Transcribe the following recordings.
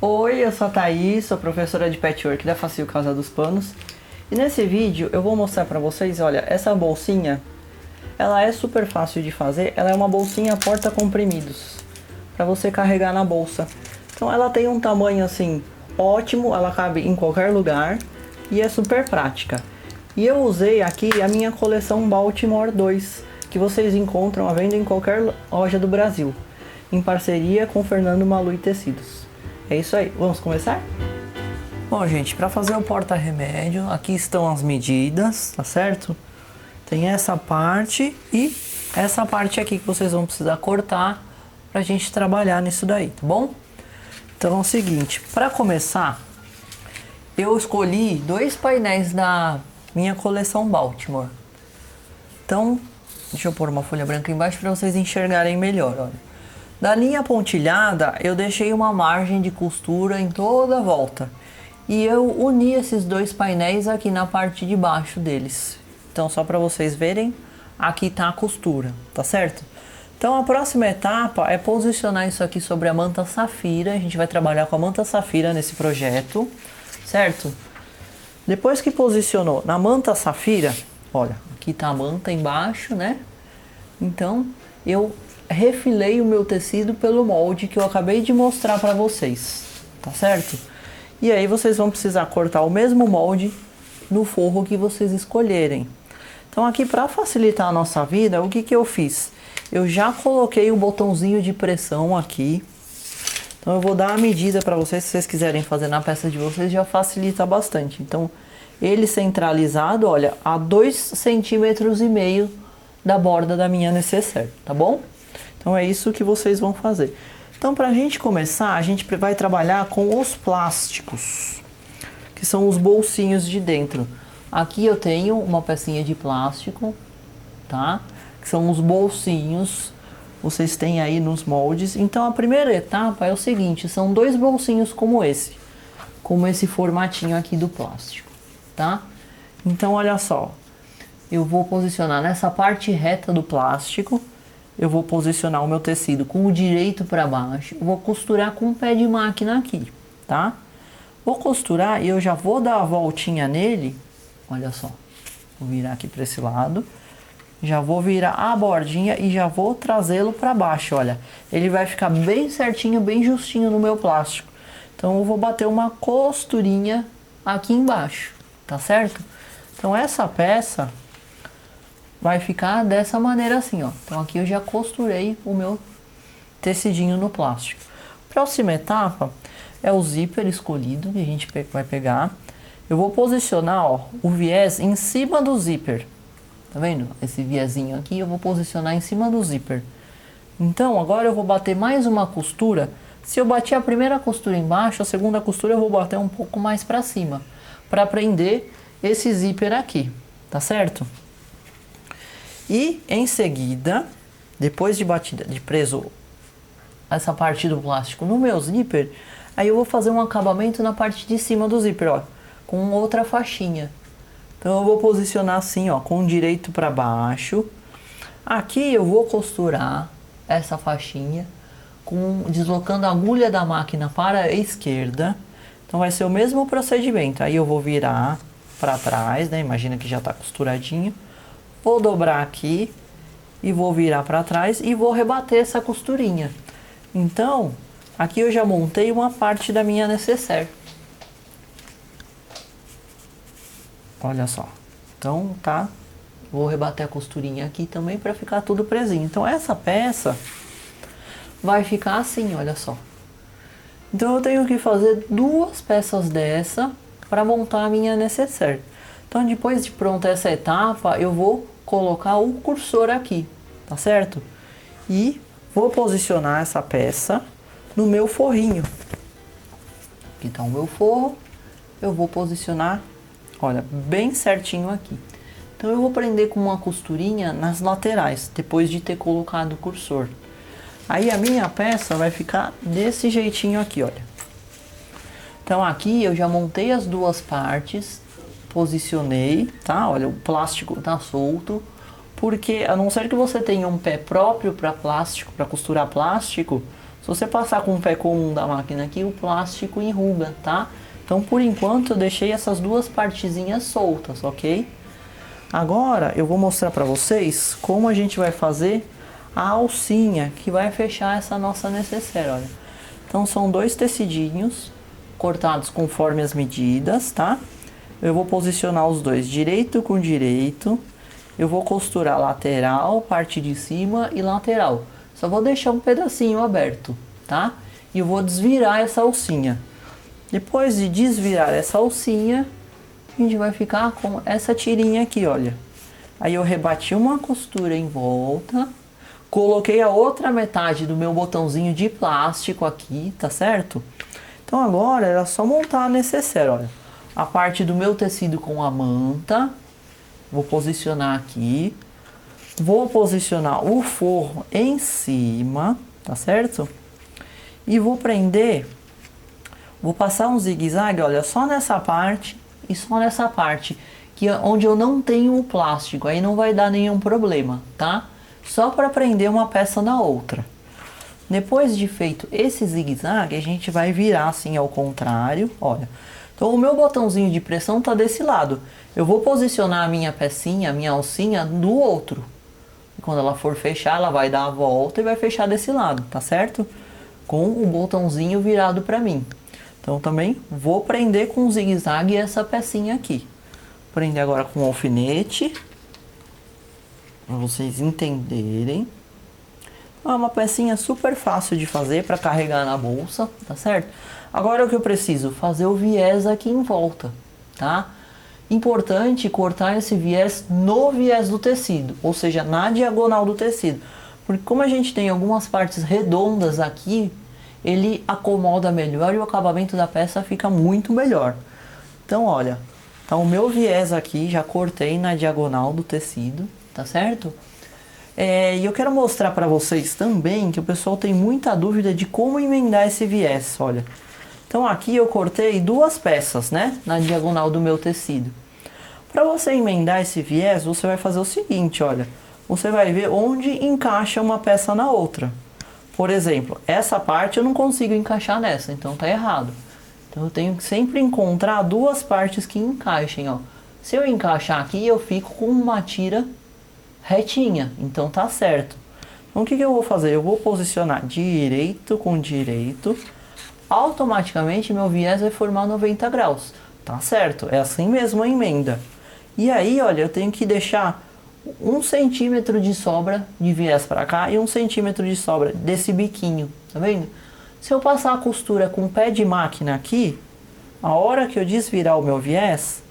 Oi, eu sou a Thaís, sou professora de patchwork da Facil Casa dos Panos. E nesse vídeo eu vou mostrar pra vocês, olha, essa bolsinha, ela é super fácil de fazer, ela é uma bolsinha porta-comprimidos, pra você carregar na bolsa. Então ela tem um tamanho assim, ótimo, ela cabe em qualquer lugar e é super prática. E eu usei aqui a minha coleção Baltimore 2, que vocês encontram à venda em qualquer loja do Brasil, em parceria com Fernando Malui Tecidos. É isso aí, vamos começar? Bom, gente, para fazer o porta-remédio, aqui estão as medidas, tá certo? Tem essa parte e essa parte aqui que vocês vão precisar cortar pra gente trabalhar nisso daí, tá bom? Então é o seguinte, para começar, eu escolhi dois painéis da minha coleção Baltimore. Então, deixa eu pôr uma folha branca embaixo para vocês enxergarem melhor, olha. Da linha pontilhada, eu deixei uma margem de costura em toda a volta. E eu uni esses dois painéis aqui na parte de baixo deles. Então, só para vocês verem, aqui tá a costura, tá certo? Então, a próxima etapa é posicionar isso aqui sobre a manta safira. A gente vai trabalhar com a manta safira nesse projeto, certo? Depois que posicionou na manta safira, olha, aqui tá a manta embaixo, né? Então, eu refilei o meu tecido pelo molde que eu acabei de mostrar para vocês, tá certo? E aí vocês vão precisar cortar o mesmo molde no forro que vocês escolherem. Então aqui, para facilitar a nossa vida, o que que eu fiz? Eu já coloquei o botãozinho de pressão aqui. Então eu vou dar a medida para vocês, se vocês quiserem fazer na peça de vocês, já facilita bastante. Então ele centralizado, olha, a 2,5 cm da borda da minha necessaire, tá bom? Então é isso que vocês vão fazer. Então, para a gente começar, a gente vai trabalhar com os plásticos, que são os bolsinhos de dentro. Aqui eu tenho uma pecinha de plástico, tá? Que são os bolsinhos, vocês têm aí nos moldes. Então a primeira etapa é o seguinte, são dois bolsinhos como esse formatinho aqui do plástico, tá? Então olha só, eu vou posicionar nessa parte reta do plástico. Eu vou posicionar o meu tecido com o direito para baixo. Eu vou costurar com o pé de máquina aqui, tá? Vou costurar e eu já vou dar a voltinha nele. Olha só. Vou virar aqui para esse lado. Já vou virar a bordinha e já vou trazê-lo para baixo, olha. Ele vai ficar bem certinho, bem justinho no meu plástico. Então eu vou bater uma costurinha aqui embaixo, tá certo? Então essa peça vai ficar dessa maneira assim, ó. Então aqui eu já costurei o meu tecidinho no plástico. Próxima etapa é o zíper escolhido que a gente vai pegar. Eu vou posicionar, ó, o viés em cima do zíper. Tá vendo? Esse viezinho aqui eu vou posicionar em cima do zíper. Então agora eu vou bater mais uma costura. Se eu bater a primeira costura embaixo, a segunda costura eu vou bater um pouco mais para cima, para prender esse zíper aqui, tá certo? E em seguida, depois de batida, de preso essa parte do plástico no meu zíper, aí eu vou fazer um acabamento na parte de cima do zíper, ó, com outra faixinha. Então eu vou posicionar assim, ó, com o direito para baixo. Aqui eu vou costurar essa faixinha, deslocando a agulha da máquina para a esquerda. Então vai ser o mesmo procedimento. Aí eu vou virar para trás, né? Imagina que já está costuradinho. Vou dobrar aqui e vou virar para trás e vou rebater essa costurinha. Então, aqui eu já montei uma parte da minha necessaire. Olha só. Então, tá? Vou rebater a costurinha aqui também para ficar tudo presinho. Então, essa peça vai ficar assim, olha só. Então, eu tenho que fazer duas peças dessa para montar a minha necessaire. Então, depois de pronta essa etapa, eu vou colocar o cursor aqui, tá certo? E vou posicionar essa peça no meu forrinho. Aqui tá o meu forro. Eu vou posicionar, olha, bem certinho aqui. Então eu vou prender com uma costurinha nas laterais, depois de ter colocado o cursor. Aí a minha peça vai ficar desse jeitinho aqui, olha. Então aqui eu já montei as duas partes, posicionei, tá? Olha, o plástico tá solto, porque a não ser que você tenha um pé próprio para plástico, para costurar plástico, Se você passar com o pé comum da máquina aqui, o plástico enruga, tá? Então, por enquanto, eu deixei essas duas partezinhas soltas, ok? Agora, eu vou mostrar para vocês como a gente vai fazer a alcinha que vai fechar essa nossa necessaire, olha. Então, são dois tecidinhos cortados conforme as medidas, tá? Eu vou posicionar os dois direito com direito. Eu vou costurar lateral, parte de cima e lateral. Só vou deixar um pedacinho aberto, tá? E eu vou desvirar essa alcinha. Depois de desvirar essa alcinha, a gente vai ficar com essa tirinha aqui, olha. Aí eu rebati uma costura em volta, coloquei a outra metade do meu botãozinho de plástico aqui, tá certo? Então agora era só montar a necessaire, olha. A parte do meu tecido com a manta, vou posicionar aqui. Vou posicionar o forro em cima, tá certo? E vou prender, vou passar um zigue-zague, olha, só nessa parte e só nessa parte, que é onde eu não tenho o plástico, aí não vai dar nenhum problema, tá? Só para prender uma peça na outra. Depois de feito esse zigue-zague, a gente vai virar assim ao contrário, olha. Então o meu botãozinho de pressão tá desse lado. Eu vou posicionar a minha pecinha, a minha alcinha do outro. E quando ela for fechar, ela vai dar a volta e vai fechar desse lado, tá certo? Com o botãozinho virado para mim. Então também vou prender com o zigue-zague essa pecinha aqui. Prender agora com o alfinete, para vocês entenderem. É uma pecinha super fácil de fazer para carregar na bolsa, tá certo? Agora o que eu preciso? Fazer o viés aqui em volta, tá? Importante cortar esse viés no viés do tecido, ou seja, na diagonal do tecido. Porque como a gente tem algumas partes redondas aqui, ele acomoda melhor e o acabamento da peça fica muito melhor. Então, olha, tá o meu viés aqui, já cortei na diagonal do tecido, tá certo? E eu quero mostrar para vocês também que o pessoal tem muita dúvida de como emendar esse viés, olha. Então aqui eu cortei duas peças, né, na diagonal do meu tecido. Para você emendar esse viés, você vai fazer o seguinte, olha. Você vai ver onde encaixa uma peça na outra. Por exemplo, essa parte eu não consigo encaixar nessa, então tá errado. Então eu tenho que sempre encontrar duas partes que encaixem, ó. Se eu encaixar aqui, eu fico com uma tira retinha, então tá certo. Então o que eu vou fazer? Eu vou posicionar direito com direito. Automaticamente meu viés vai formar 90 graus. Tá certo, é assim mesmo a emenda. E aí, olha, eu tenho que deixar 1 centímetro de sobra de viés para cá e 1 centímetro de sobra desse biquinho, tá vendo? Se eu passar a costura com o pé de máquina aqui, a hora que eu desvirar o meu viés,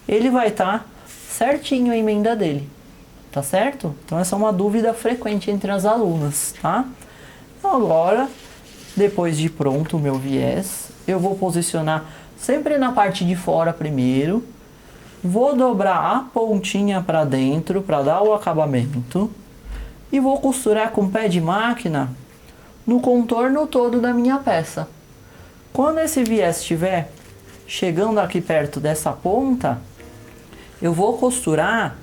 ele vai estar certinho a emenda dele, tá certo? Então essa é uma dúvida frequente entre as alunas, tá? Então agora, depois de pronto o meu viés, eu vou posicionar sempre na parte de fora primeiro. Vou dobrar a pontinha para dentro para dar o acabamento. E vou costurar com o pé de máquina no contorno todo da minha peça. Quando esse viés estiver chegando aqui perto dessa ponta, eu vou costurar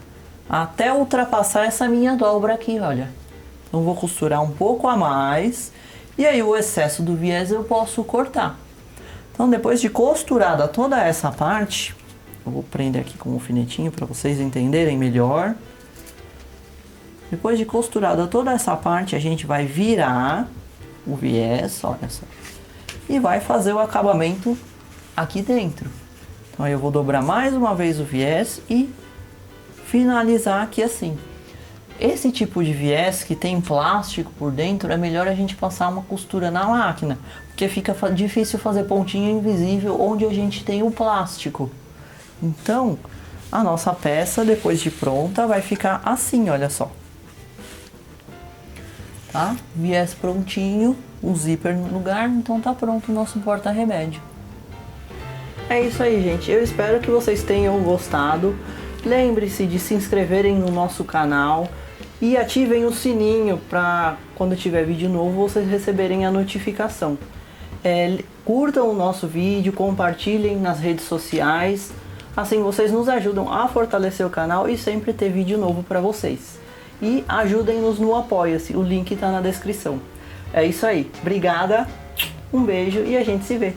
até ultrapassar essa minha dobra aqui, olha. Então vou costurar um pouco a mais. E aí o excesso do viés eu posso cortar. Então depois de costurada toda essa parte, eu vou prender aqui com um alfinetinho para vocês entenderem melhor. Depois de costurada toda essa parte, a gente vai virar o viés, olha só. E vai fazer o acabamento aqui dentro. Então eu vou dobrar mais uma vez o viés e finalizar aqui assim. Esse tipo de viés que tem plástico por dentro, é melhor a gente passar uma costura na máquina, porque fica difícil fazer pontinha invisível onde a gente tem o plástico. Então, a nossa peça, depois de pronta, vai ficar assim, olha só. Tá? Viés prontinho, o zíper no lugar, então tá pronto o nosso porta-remédio. É isso aí, gente. Eu espero que vocês tenham gostado. Lembre-se de se inscreverem no nosso canal e ativem o sininho para quando tiver vídeo novo vocês receberem a notificação. Curtam o nosso vídeo, compartilhem nas redes sociais. Assim vocês nos ajudam a fortalecer o canal e sempre ter vídeo novo para vocês. E ajudem-nos no Apoia-se, o link está na descrição. É isso aí. Obrigada, um beijo e a gente se vê.